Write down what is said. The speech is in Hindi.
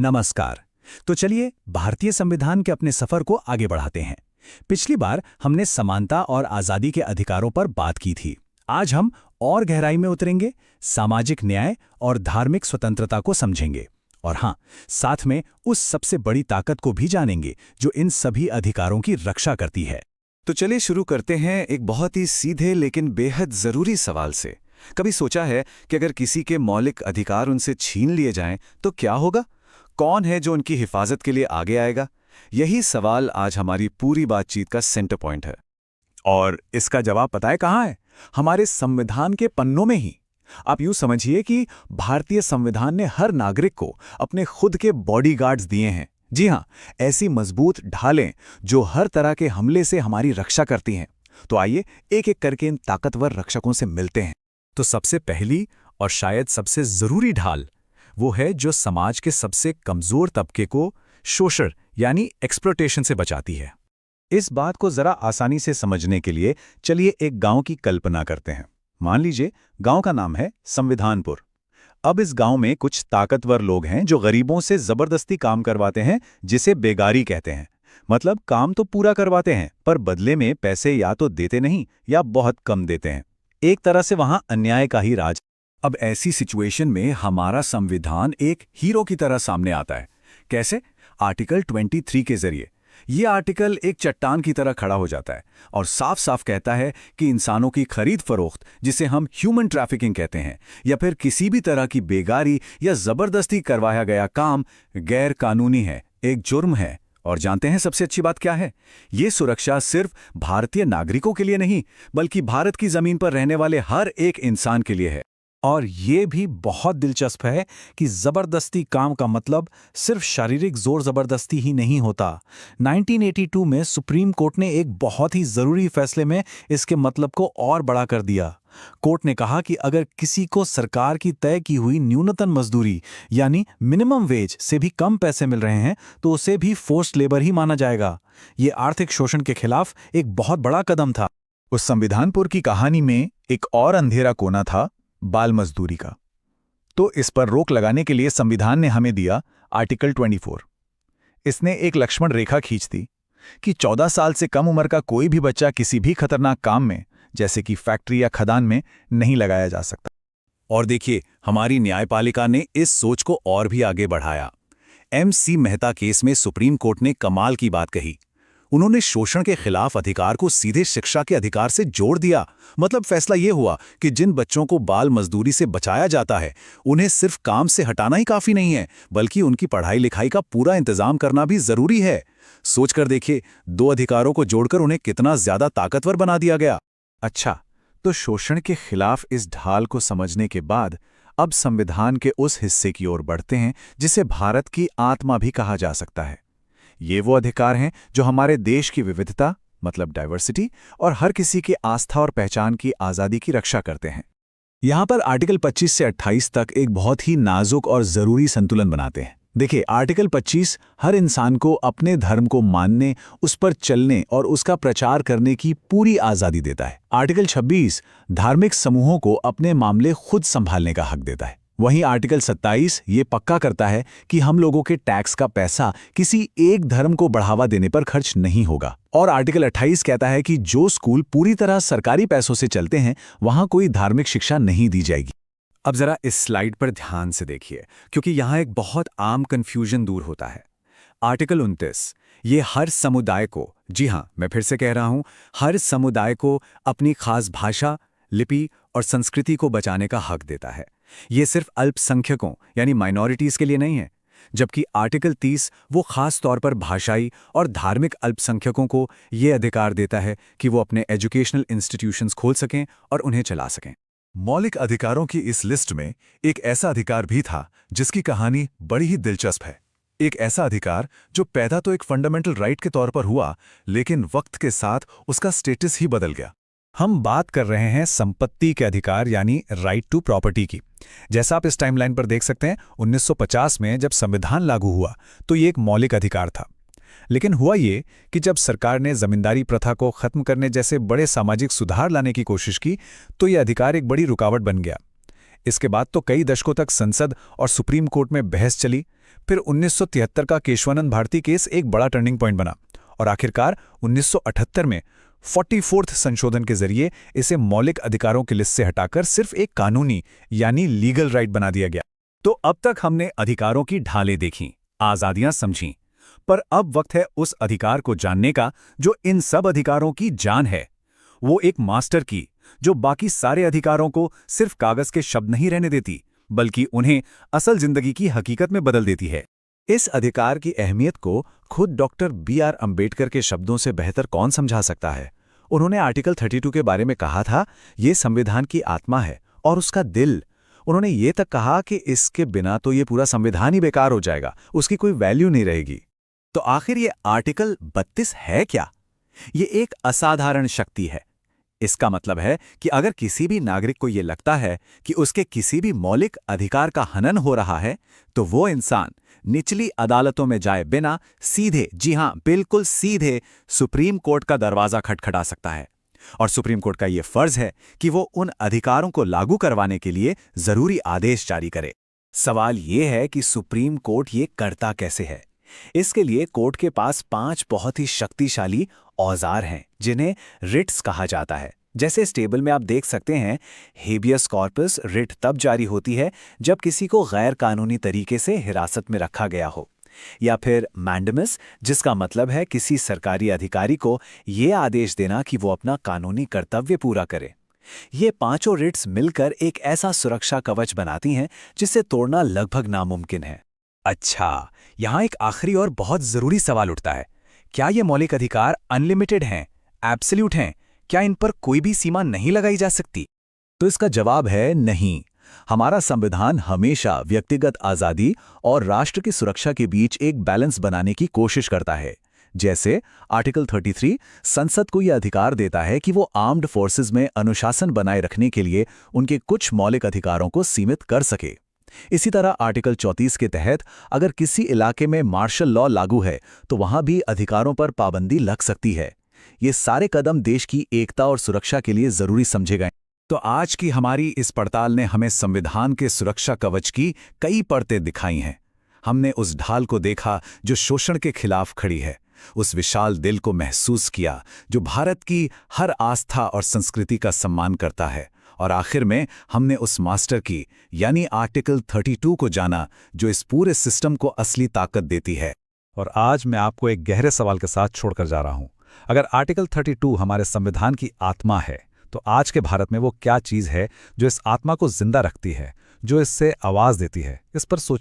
नमस्कार। तो चलिए भारतीय संविधान के अपने सफर को आगे बढ़ाते हैं। पिछली बार हमने समानता और आज़ादी के अधिकारों पर बात की थी। आज हम और गहराई में उतरेंगे, सामाजिक न्याय और धार्मिक स्वतंत्रता को समझेंगे। और हाँ, साथ में उस सबसे बड़ी ताकत को भी जानेंगे जो इन सभी अधिकारों की रक्षा करती है। तो चलिए शुरू करते हैं एक बहुत ही सीधे लेकिन बेहद ज़रूरी सवाल से। कभी सोचा है कि अगर किसी के मौलिक अधिकार उनसे छीन लिए जाएं तो क्या होगा? कौन है जो उनकी हिफाजत के लिए आगे आएगा? यही सवाल आज हमारी पूरी बातचीत का सेंटर पॉइंट है। और इसका जवाब पता है कहाँ है? हमारे संविधान के पन्नों में ही। आप यूं समझिए कि भारतीय संविधान ने हर नागरिक को अपने खुद के बॉडीगार्ड्स दिए हैं। जी हां, ऐसी मजबूत ढालें जो हर तरह के हमले से हमारी रक्षा करती हैं। तो आइए एक-एक करके इन ताकतवर रक्षकों से मिलते हैं। तो सबसे पहली और शायद सबसे जरूरी ढाल वो है जो समाज के सबसे कमजोर तबके को शोषण यानी एक्सप्लॉयटेशन से बचाती है। इस बात को जरा आसानी से समझने के लिए चलिए एक गांव की कल्पना करते हैं। मान लीजिए गांव का नाम है संविधानपुर। अब इस गांव में कुछ ताकतवर लोग हैं जो गरीबों से जबरदस्ती काम करवाते हैं, जिसे बेगारी कहते हैं। मतलब काम तो पूरा करवाते हैं पर बदले में पैसे या तो देते नहीं या बहुत कम देते हैं। एक तरह से वहां अन्याय का ही राज। अब ऐसी सिचुएशन में हमारा संविधान एक हीरो की तरह सामने आता है। कैसे? आर्टिकल 23 के जरिए। ये आर्टिकल एक चट्टान की तरह खड़ा हो जाता है और साफ साफ कहता है कि इंसानों की खरीद फरोख्त, जिसे हम ह्यूमन ट्रैफिकिंग कहते हैं, या फिर किसी भी तरह की बेगारी या जबरदस्ती करवाया गया काम गैर कानूनी है, एक जुर्म है। और जानते हैं सबसे अच्छी बात क्या है? ये सुरक्षा सिर्फ भारतीय नागरिकों के लिए नहीं, बल्कि भारत की जमीन पर रहने वाले हर एक इंसान के लिए है। और ये भी बहुत दिलचस्प है कि जबरदस्ती काम का मतलब सिर्फ शारीरिक जोर जबरदस्ती ही नहीं होता। 1982 में सुप्रीम कोर्ट ने एक बहुत ही जरूरी फैसले में इसके मतलब को और बड़ा कर दिया। कोर्ट ने कहा कि अगर किसी को सरकार की तय की हुई न्यूनतम मजदूरी यानी मिनिमम वेज से भी कम पैसे मिल रहे हैं तो उसे भी फोर्स्ड लेबर ही माना जाएगा। ये आर्थिक शोषण के खिलाफ एक बहुत बड़ा कदम था। उस संविधानपुर की कहानी में एक और अंधेरा कोना था, बाल मजदूरी का। तो इस पर रोक लगाने के लिए संविधान ने हमें दिया आर्टिकल 24। इसने एक लक्ष्मण रेखा खींच दी कि 14 साल से कम उम्र का कोई भी बच्चा किसी भी खतरनाक काम में, जैसे कि फैक्ट्री या खदान में, नहीं लगाया जा सकता। और देखिए, हमारी न्यायपालिका ने इस सोच को और भी आगे बढ़ाया। MC मेहता केस में सुप्रीम कोर्ट ने कमाल की बात कही। उन्होंने शोषण के खिलाफ अधिकार को सीधे शिक्षा के अधिकार से जोड़ दिया। मतलब फैसला यह हुआ कि जिन बच्चों को बाल मजदूरी से बचाया जाता है, उन्हें सिर्फ काम से हटाना ही काफी नहीं है, बल्कि उनकी पढ़ाई लिखाई का पूरा इंतजाम करना भी जरूरी है। सोचकर देखिए, दो अधिकारों को जोड़कर उन्हें कितना ज्यादा ताकतवर बना दिया गया। अच्छा, तो शोषण के खिलाफ इस ढाल को समझने के बाद अब संविधान के उस हिस्से की ओर बढ़ते हैं जिसे भारत की आत्मा भी कहा जा सकता है। ये वो अधिकार हैं जो हमारे देश की विविधता, मतलब डाइवर्सिटी, और हर किसी की आस्था और पहचान की आज़ादी की रक्षा करते हैं। यहाँ पर आर्टिकल 25 से 28 तक एक बहुत ही नाजुक और ज़रूरी संतुलन बनाते हैं। देखिए, आर्टिकल 25 हर इंसान को अपने धर्म को मानने, उस पर चलने और उसका प्रचार करने की पूरी आज़ादी देता है। आर्टिकल 26 धार्मिक समूहों को अपने मामले खुद संभालने का हक देता है। वहीं आर्टिकल 27 ये पक्का करता है कि हम लोगों के टैक्स का पैसा किसी एक धर्म को बढ़ावा देने पर खर्च नहीं होगा। और आर्टिकल 28 कहता है कि जो स्कूल पूरी तरह सरकारी पैसों से चलते हैं, वहां कोई धार्मिक शिक्षा नहीं दी जाएगी। अब जरा इस स्लाइड पर ध्यान से देखिए, क्योंकि यहां एक बहुत आम कंफ्यूजन दूर होता है। आर्टिकल 29 ये हर समुदाय को, जी हां, मैं फिर से कह रहा हूं, हर समुदाय को अपनी खास भाषा, लिपि और संस्कृति को बचाने का हक देता है। ये सिर्फ अल्पसंख्यकों यानी माइनॉरिटीज के लिए नहीं है। जबकि आर्टिकल 30 वो खास तौर पर भाषाई और धार्मिक अल्पसंख्यकों को ये अधिकार देता है कि वो अपने एजुकेशनल इंस्टीट्यूशंस खोल सकें और उन्हें चला सकें। मौलिक अधिकारों की इस लिस्ट में एक ऐसा अधिकार भी था जिसकी कहानी बड़ी ही दिलचस्प है। एक ऐसा अधिकार जो पैदा तो एक फंडामेंटल राइट के तौर पर हुआ, लेकिन वक्त के साथ उसका स्टेटस ही बदल गया। हम बात कर रहे हैं संपत्ति के अधिकार यानी राइट टू प्रॉपर्टी की। जैसा आप इस टाइमलाइन पर देख सकते हैं, 1950 में जब संविधान लागू हुआ तो ये एक मौलिक अधिकार था। लेकिन हुआ ये कि जब सरकार ने जमींदारी प्रथा को खत्म करने जैसे बड़े सामाजिक सुधार लाने की कोशिश की तो ये अधिकार एक बड़ी रुकावट बन गया। इसके बाद तो कई दशकों तक संसद और सुप्रीम कोर्ट में बहस चली, फिर 1973 का केशवानंद भारती केस एक बड़ा टर्निंग पॉइंट बना और आखिरकार 1978 में 44th संशोधन के जरिए इसे मौलिक अधिकारों की लिस्ट से हटाकर सिर्फ एक कानूनी यानी लीगल राइट बना दिया गया। तो अब तक हमने अधिकारों की ढालें देखीं, आज़ादियां समझीं, पर अब वक्त है उस अधिकार को जानने का जो इन सब अधिकारों की जान है। वो एक मास्टर की जो बाकी सारे अधिकारों को सिर्फ कागज के शब्द नहीं रहने देती, बल्कि उन्हें असल जिंदगी की हकीकत में बदल देती है। इस अधिकार की अहमियत को खुद डॉक्टर B.R. अम्बेडकर के शब्दों से बेहतर कौन समझा सकता है। उन्होंने आर्टिकल 32 के बारे में कहा था, ये संविधान की आत्मा है और उसका दिल। उन्होंने ये तक कहा कि इसके बिना तो ये पूरा संविधान ही बेकार हो जाएगा, उसकी कोई वैल्यू नहीं रहेगी। तो आखिर ये आर्टिकल 32 है क्या? ये एक असाधारण शक्ति है। इसका मतलब है कि अगर किसी भी नागरिक को ये लगता है कि उसके किसी भी मौलिक अधिकार का हनन हो रहा है, तो वो इंसान निचली अदालतों में जाए बिना सीधे, जी हां बिल्कुल सीधे, सुप्रीम कोर्ट का दरवाजा खटखटा सकता है। और सुप्रीम कोर्ट का ये फर्ज है कि वो उन अधिकारों को लागू करवाने के लिए जरूरी आदेश जारी करे। सवाल ये है कि सुप्रीम कोर्ट ये करता कैसे है? इसके लिए कोर्ट के पास 5 बहुत ही शक्तिशाली औजार हैं, जिन्हें रिट्स कहा जाता है। जैसे इस टेबल में आप देख सकते हैं, हेबियस कॉर्पस रिट तब जारी होती है जब किसी को गैर कानूनी तरीके से हिरासत में रखा गया हो, या फिर मैंडेमस, जिसका मतलब है किसी सरकारी अधिकारी को ये आदेश देना कि वो अपना कानूनी कर्तव्य पूरा करे। ये पांचों रिट्स मिलकर एक ऐसा सुरक्षा कवच बनाती हैं जिसे तोड़ना लगभग नामुमकिन है। अच्छा, यहाँ एक आखिरी और बहुत जरूरी सवाल उठता है, क्या ये मौलिक अधिकार अनलिमिटेड हैं, एब्सोल्यूट हैं? क्या इन पर कोई भी सीमा नहीं लगाई जा सकती? तो इसका जवाब है नहीं। हमारा संविधान हमेशा व्यक्तिगत आज़ादी और राष्ट्र की सुरक्षा के बीच एक बैलेंस बनाने की कोशिश करता है। जैसे आर्टिकल 33 संसद को यह अधिकार देता है कि वो आर्म्ड फोर्सेस में अनुशासन बनाए रखने के लिए उनके कुछ मौलिक अधिकारों को सीमित कर सके। इसी तरह आर्टिकल 34 के तहत अगर किसी इलाके में मार्शल लॉ लागू है तो वहां भी अधिकारों पर पाबंदी लग सकती है। ये सारे कदम देश की एकता और सुरक्षा के लिए जरूरी समझे गए। तो आज की हमारी इस पड़ताल ने हमें संविधान के सुरक्षा कवच की कई परतें दिखाई हैं। हमने उस ढाल को देखा जो शोषण के खिलाफ खड़ी है, उस विशाल दिल को महसूस किया जो भारत की हर आस्था और संस्कृति का सम्मान करता है, और आखिर में हमने उस मास्टर की यानी आर्टिकल 32 को जाना जो इस पूरे सिस्टम को असली ताकत देती है। और आज मैं आपको एक गहरे सवाल के साथ छोड़कर जा रहा हूं। अगर आर्टिकल 32 हमारे संविधान की आत्मा है, तो आज के भारत में वो क्या चीज़ है जो इस आत्मा को जिंदा रखती है, जो इससे आवाज़ देती है? इस पर सोचिए।